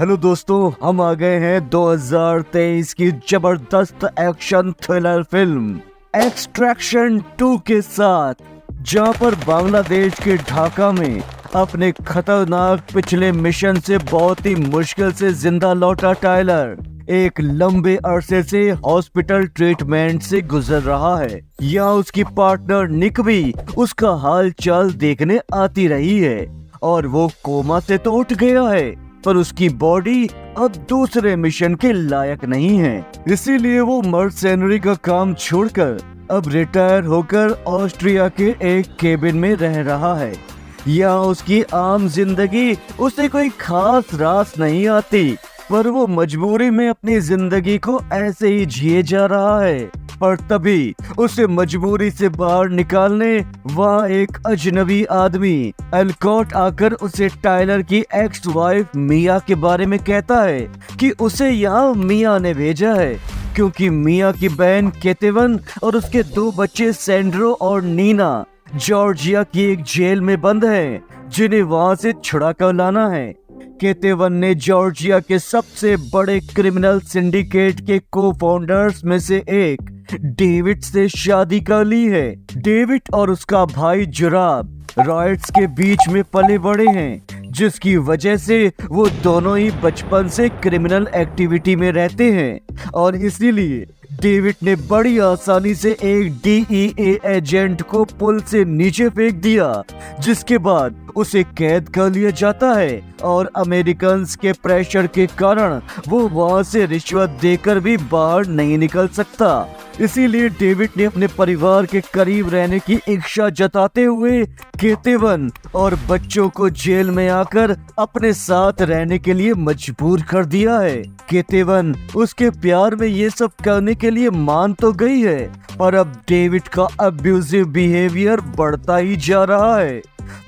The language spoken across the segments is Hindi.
हेलो दोस्तों, हम आ गए हैं 2023 की जबरदस्त एक्शन थ्रिलर फिल्म एक्सट्रैक्शन 2 के साथ, जहां पर बांग्लादेश के ढाका में अपने खतरनाक पिछले मिशन से बहुत ही मुश्किल से जिंदा लौटा टाइलर एक लंबे अरसे से हॉस्पिटल ट्रीटमेंट से गुजर रहा है। यहाँ उसकी पार्टनर निक भी उसका हाल चाल देखने आती रही है और वो कोमा से तो उठ गया है, पर उसकी बॉडी अब दूसरे मिशन के लायक नहीं है। इसीलिए वो मर्सेनरी का काम छोड़कर अब रिटायर होकर ऑस्ट्रिया के एक केबिन में रह रहा है। यहाँ उसकी आम जिंदगी उसे कोई खास रास नहीं आती, पर वो मजबूरी में अपनी जिंदगी को ऐसे ही जिए जा रहा है। पर तभी उसे मजबूरी से बाहर निकालने वहाँ एक अजनबी आदमी एलकॉट आकर उसे टाइलर की एक्स वाइफ मिया के बारे में कहता है कि उसे यहाँ मिया ने भेजा है, क्योंकि मिया की बहन केतेवन और उसके 2 बच्चे सैंड्रो और नीना जॉर्जिया की एक जेल में बंद हैं, जिन्हें वहाँ से छुड़ा कर लाना है। केतेवन ने जॉर्जिया के सबसे बड़े क्रिमिनल सिंडिकेट के को-फाउंडर्स में से एक डेविड से शादी कर ली है। डेविड और उसका भाई जुराब रॉयट्स के बीच में पले बड़े हैं, जिसकी वजह से वो दोनों ही बचपन से क्रिमिनल एक्टिविटी में रहते हैं और इसीलिए डेविड ने बड़ी आसानी से एक DEA एजेंट को पुल से नीचे फेंक दिया, जिसके बाद उसे कैद कर लिया जाता है और अमेरिकन्स के प्रेशर के कारण वो वहां से रिश्वत देकर भी बाहर नहीं निकल सकता। इसीलिए डेविड ने अपने परिवार के करीब रहने की इच्छा जताते हुए केतेवन और बच्चों को जेल में आकर अपने साथ रहने के लिए मजबूर कर दिया है। केतेवन उसके प्यार में ये सब करने के लिए मान तो गई है, पर अब डेविड का अब्यूजिव बिहेवियर बढ़ता ही जा रहा है,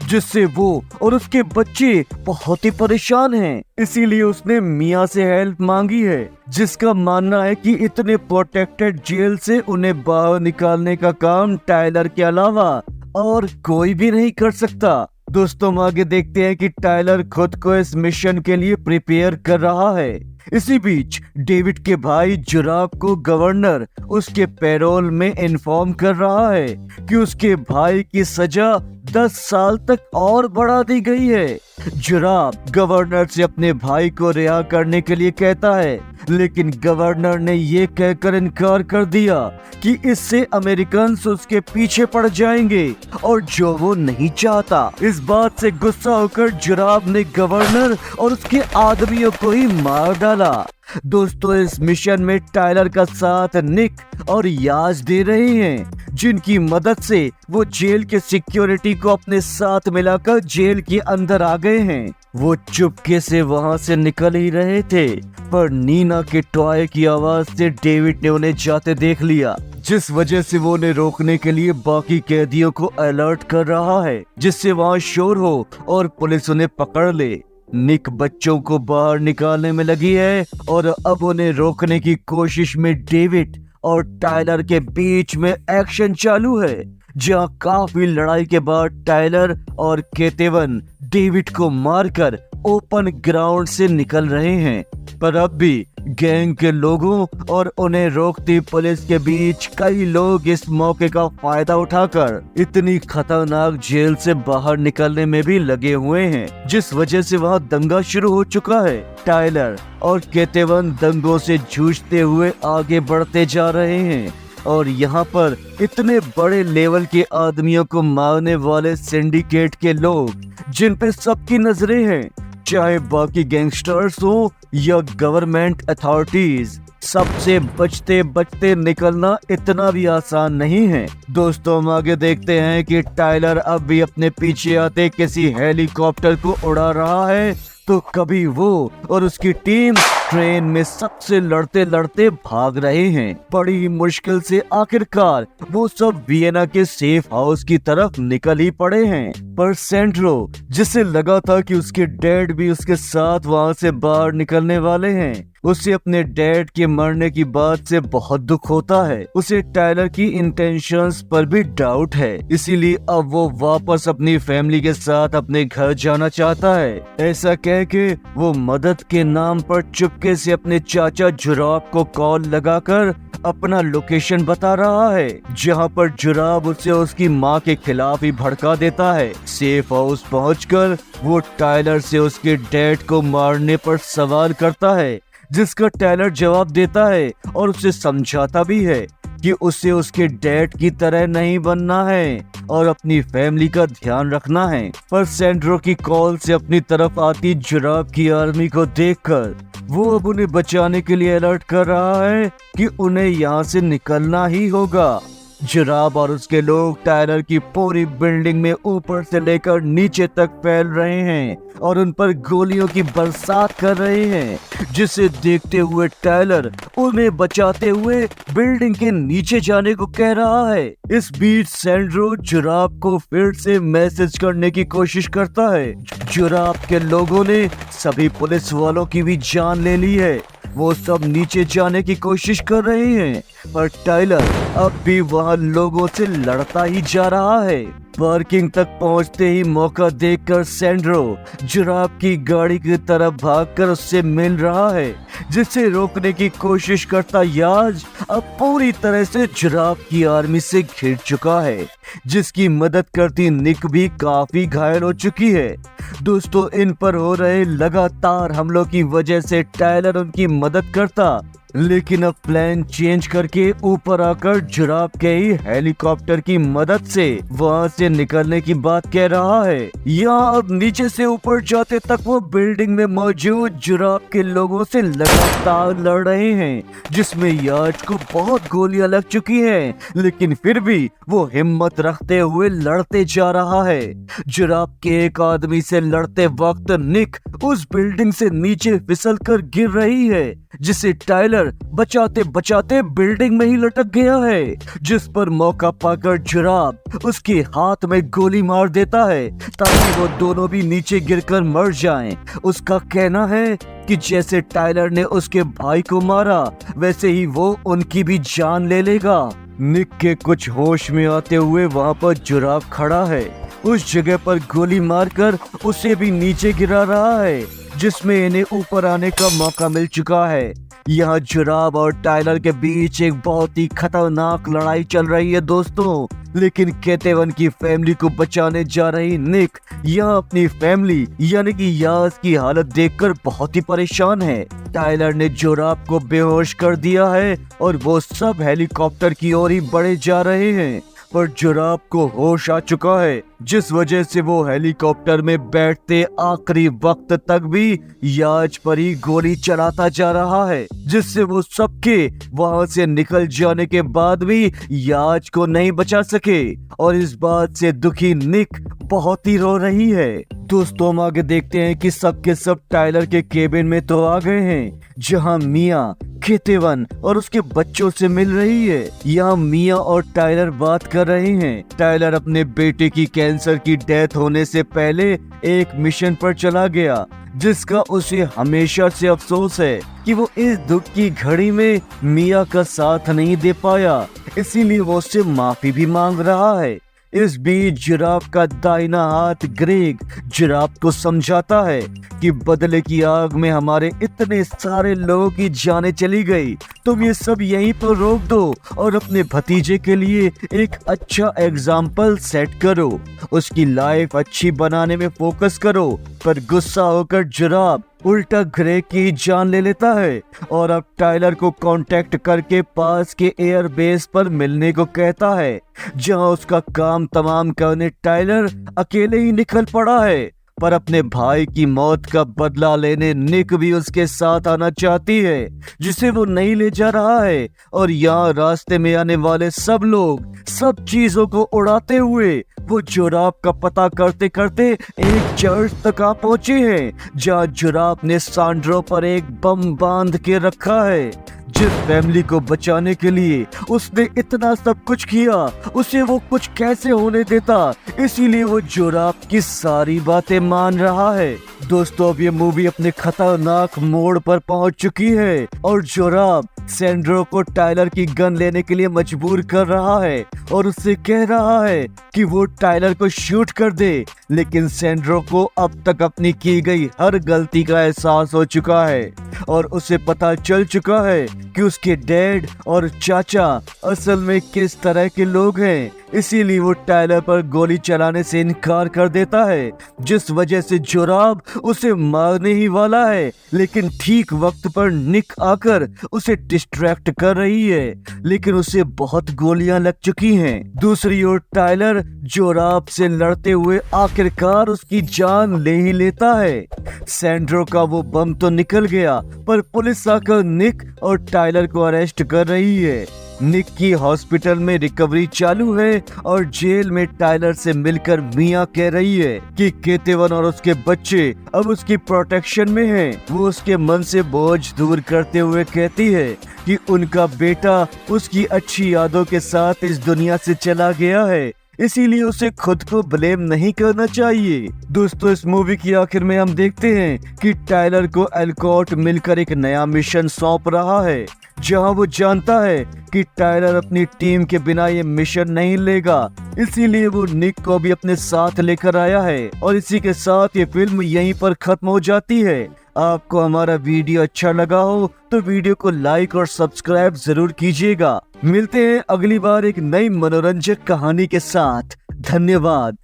जिससे वो और उसके बच्चे बहुत ही परेशान हैं। इसीलिए उसने मिया से हेल्प मांगी है, जिसका मानना है कि इतने प्रोटेक्टेड जेल से उन्हें बाहर निकालने का काम टाइलर के अलावा और कोई भी नहीं कर सकता। दोस्तों, हम आगे देखते हैं कि टाइलर खुद को इस मिशन के लिए प्रिपेयर कर रहा है। इसी बीच डेविड के भाई जुराब को गवर्नर उसके पैरोल में इन्फॉर्म कर रहा है कि उसके भाई की सजा 10 साल तक और बढ़ा दी गई है। जुराब गवर्नर से अपने भाई को रिहा करने के लिए कहता है, लेकिन गवर्नर ने ये कहकर इनकार कर दिया कि इससे अमेरिकन्स उसके पीछे पड़ जाएंगे, और जो वो नहीं चाहता। इस बात से गुस्सा होकर जुराब ने गवर्नर और उसके आदमियों को ही मार डाला। दोस्तों, इस मिशन में टाइलर का साथ निक और याज दे रहे हैं, जिनकी मदद से वो जेल के सिक्योरिटी को अपने साथ मिलाकर जेल के अंदर आ गए हैं। वो चुपके से वहां से निकल ही रहे थे, पर नीना के टॉय की आवाज से डेविड ने उन्हें जाते देख लिया, जिस वजह से वो उन्हें रोकने के लिए बाकी कैदियों को अलर्ट कर रहा है, जिससे वहां शोर हो और पुलिस उन्हें पकड़ ले। निक बच्चों को बाहर निकालने में लगी है और अब उन्हें रोकने की कोशिश में डेविड और टाइलर के बीच में एक्शन चालू है, जहां काफी लड़ाई के बाद टाइलर और केतेवन डेविड को मारकर ओपन ग्राउंड से निकल रहे हैं। पर अब भी गैंग के लोगों और उन्हें रोकती पुलिस के बीच कई लोग इस मौके का फायदा उठाकर इतनी खतरनाक जेल से बाहर निकलने में भी लगे हुए हैं, जिस वजह से वहां दंगा शुरू हो चुका है। टाइलर और केतेवन दंगों से जूझते हुए आगे बढ़ते जा रहे हैं और यहाँ पर इतने बड़े लेवल के आदमियों को मारने वाले सिंडिकेट के लोग, जिन पे सबकी नजरें हैं, चाहे बाकी गैंगस्टर्स हो या गवर्नमेंट अथॉरिटीज, सबसे बचते बचते निकलना इतना भी आसान नहीं है। दोस्तों, हम आगे देखते हैं कि टाइलर अब भी अपने पीछे आते किसी हेलीकॉप्टर को उड़ा रहा है, तो कभी वो और उसकी टीम ट्रेन में सबसे लड़ते लड़ते भाग रहे हैं। बड़ी मुश्किल से आखिरकार वो सब वियना के सेफ हाउस की तरफ निकल ही पड़े हैं, पर सैंड्रो, जिसे लगा था कि उसके डैड भी उसके साथ वहां से बाहर निकलने वाले हैं, उसे अपने डैड के मरने की बात से बहुत दुख होता है। उसे टायलर की इंटेंशंस पर भी डाउट है, इसीलिए अब वो वापस अपनी फैमिली के साथ अपने घर जाना चाहता है। ऐसा कह के वो मदद के नाम पर चुपके से अपने चाचा जुराब को कॉल लगाकर अपना लोकेशन बता रहा है, जहां पर जुराब उसे उसकी माँ के खिलाफ ही भड़का देता है। सेफ हाउस पहुंचकर वो टायलर से उसके डैड को मारने पर सवाल करता है, जिसका टायलर जवाब देता है और उसे समझाता भी है कि उसे उसके डैड की तरह नहीं बनना है और अपनी फैमिली का ध्यान रखना है। पर सैंड्रो की कॉल से अपनी तरफ आती जुराब की आर्मी को देखकर वो अब उन्हें बचाने के लिए अलर्ट कर रहा है कि उन्हें यहाँ से निकलना ही होगा। जुराब और उसके लोग टायलर की पूरी बिल्डिंग में ऊपर से लेकर नीचे तक फैल रहे हैं और उन पर गोलियों की बरसात कर रहे हैं, जिसे देखते हुए टायलर उन्हें बचाते हुए बिल्डिंग के नीचे जाने को कह रहा है। इस बीच सैंड्रो जुराब को फिर से मैसेज करने की कोशिश करता है। जुराब के लोगों ने सभी पुलिस वालों की भी जान ले ली है। वो सब नीचे जाने की कोशिश कर रहे हैं, पर टायलर अब भी वहां लोगों से लड़ता ही जा रहा है। पार्किंग तक पहुंचते ही मौका देखकर सैंड्रो जुराब की गाड़ी की तरफ भागकर उससे मिल रहा है, जिसे रोकने की कोशिश करता याज अब पूरी तरह से जुराब की आर्मी से घिर चुका है, जिसकी मदद करती निक भी काफी घायल हो चुकी है। दोस्तों, इन पर हो रहे लगातार हमलों की वजह से टायलर उनकी मदद करता, लेकिन अब प्लान चेंज करके ऊपर आकर जुराब के ही हेलीकॉप्टर की मदद से वहां से निकलने की बात कह रहा है। यहाँ अब नीचे से ऊपर जाते तक वो बिल्डिंग में मौजूद जुराब के लोगों से लगातार लड़ रहे हैं, जिसमें याज को बहुत गोलियां लग चुकी हैं, लेकिन फिर भी वो हिम्मत रखते हुए लड़ते जा रहा है। जुराब के एक आदमी से लड़ते वक्त निक उस बिल्डिंग से नीचे फिसल कर गिर रही है, जिसे टायलर बचाते बचाते बिल्डिंग में ही लटक गया है, जिस पर मौका पाकर जुराब उसके हाथ में गोली मार देता है ताकि वो दोनों भी नीचे गिरकर मर जाएं। उसका कहना है कि जैसे टायलर ने उसके भाई को मारा, वैसे ही वो उनकी भी जान ले लेगा। निक के कुछ होश में आते हुए वहाँ पर जुराब खड़ा है, उस जगह पर गोली मारकर उसे भी नीचे गिरा रहा है, जिसमें इन्हें ऊपर आने का मौका मिल चुका है। यहाँ जुराब और टायलर के बीच एक बहुत ही खतरनाक लड़ाई चल रही है दोस्तों, लेकिन केतेवन की फैमिली को बचाने जा रही निक यहाँ अपनी फैमिली यानी कि याज की हालत देखकर बहुत ही परेशान है। टायलर ने जुराब को बेहोश कर दिया है और वो सब हेलीकॉप्टर की ओर ही बढ़े जा रहे हैं, पर जुराब को होश आ चुका है, जिस वजह से वो हेलीकॉप्टर में बैठते आखिरी वक्त तक भी याज पर ही गोली चलाता जा रहा है, जिससे वो सबके वहां से निकल जाने के बाद भी याज को नहीं बचा सके। और इस बात से दुखी निक बहुत ही रो रही है। दोस्तों, हम आगे देखते हैं कि सब के सब टायलर के केबिन में तो आ गए हैं, जहां मिया केतेवन और उसके बच्चों से मिल रही है। यहाँ मिया और टायलर बात कर रहे हैं। टायलर अपने बेटे की कैंसर की डेथ होने से पहले एक मिशन पर चला गया, जिसका उसे हमेशा से अफसोस है कि वो इस दुख की घड़ी में मिया का साथ नहीं दे पाया, इसीलिए वो उससे माफी भी मांग रहा है। इस बीच जुराब का दाहिना हाथ ग्रेग जुराब को समझाता है कि बदले की आग में हमारे इतने सारे लोगों की जानें चली गई, तुम ये सब यहीं पर रोक दो और अपने भतीजे के लिए एक अच्छा एग्जाम्पल सेट करो, उसकी लाइफ अच्छी बनाने में फोकस करो। पर गुस्सा होकर जुराब उल्टा ग्रेग की जान ले लेता है और अब टायलर को कांटेक्ट करके पास के एयर बेस पर मिलने को कहता है, जहां उसका काम तमाम करने टायलर अकेले ही निकल पड़ा है। पर अपने भाई की मौत का बदला लेने निक भी उसके साथ आना चाहती है, जिसे वो नहीं ले जा रहा है। और यहाँ रास्ते में आने वाले सब लोग सब चीजों को उड़ाते हुए वो जुराब का पता करते करते एक चर्च तक आ पहुंचे हैं, जहाँ जुराब ने सैंड्रो पर एक बम बांध के रखा है, जिस फैमिली को बचाने के लिए उसने इतना सब कुछ किया, उसे वो कुछ कैसे होने देता, इसीलिए वो जोराब की सारी बातें मान रहा है। दोस्तों, अब ये मूवी अपने खतरनाक मोड़ पर पहुंच चुकी है और जोराब सैंड्रो को टायलर की गन लेने के लिए मजबूर कर रहा है और उससे कह रहा है कि वो टायलर को शूट कर दे। लेकिन सैंड्रो को अब तक अपनी की गई हर गलती का एहसास हो चुका है और उसे पता चल चुका है कि उसके डैड और चाचा असल में किस तरह के लोग हैं। इसीलिए वो टायलर पर गोली चलाने से इनकार कर देता है, जिस वजह से जोराब उसे मारने ही वाला है। लेकिन ठीक वक्त पर निक आकर उसे डिस्ट्रैक्ट कर रही है, लेकिन उसे बहुत गोलियां लग चुकी हैं। दूसरी ओर टायलर जोराब से लड़ते हुए आखिरकार उसकी जान ले ही लेता है। सैंड्रो का वो बम तो निकल गया, पर पुलिस आकर निक और टायलर को अरेस्ट कर रही है। निक की हॉस्पिटल में रिकवरी चालू है और जेल में टायलर से मिलकर मिया कह रही है कि केतेवन और उसके बच्चे अब उसकी प्रोटेक्शन में हैं। वो उसके मन से बोझ दूर करते हुए कहती है कि उनका बेटा उसकी अच्छी यादों के साथ इस दुनिया से चला गया है, इसीलिए उसे खुद को ब्लेम नहीं करना चाहिए। दोस्तों, इस मूवी की आखिर में हम देखते हैं कि टायलर को एल्कॉट मिलकर एक नया मिशन सौंप रहा है, जहां वो जानता है कि टायलर अपनी टीम के बिना ये मिशन नहीं लेगा। इसीलिए वो निक को भी अपने साथ लेकर आया है और इसी के साथ ये फिल्म यहीं पर खत्म हो जाती है। आपको हमारा वीडियो अच्छा लगा हो तो वीडियो को लाइक और सब्सक्राइब जरूर कीजिएगा। मिलते हैं अगली बार एक नई मनोरंजक कहानी के साथ। धन्यवाद।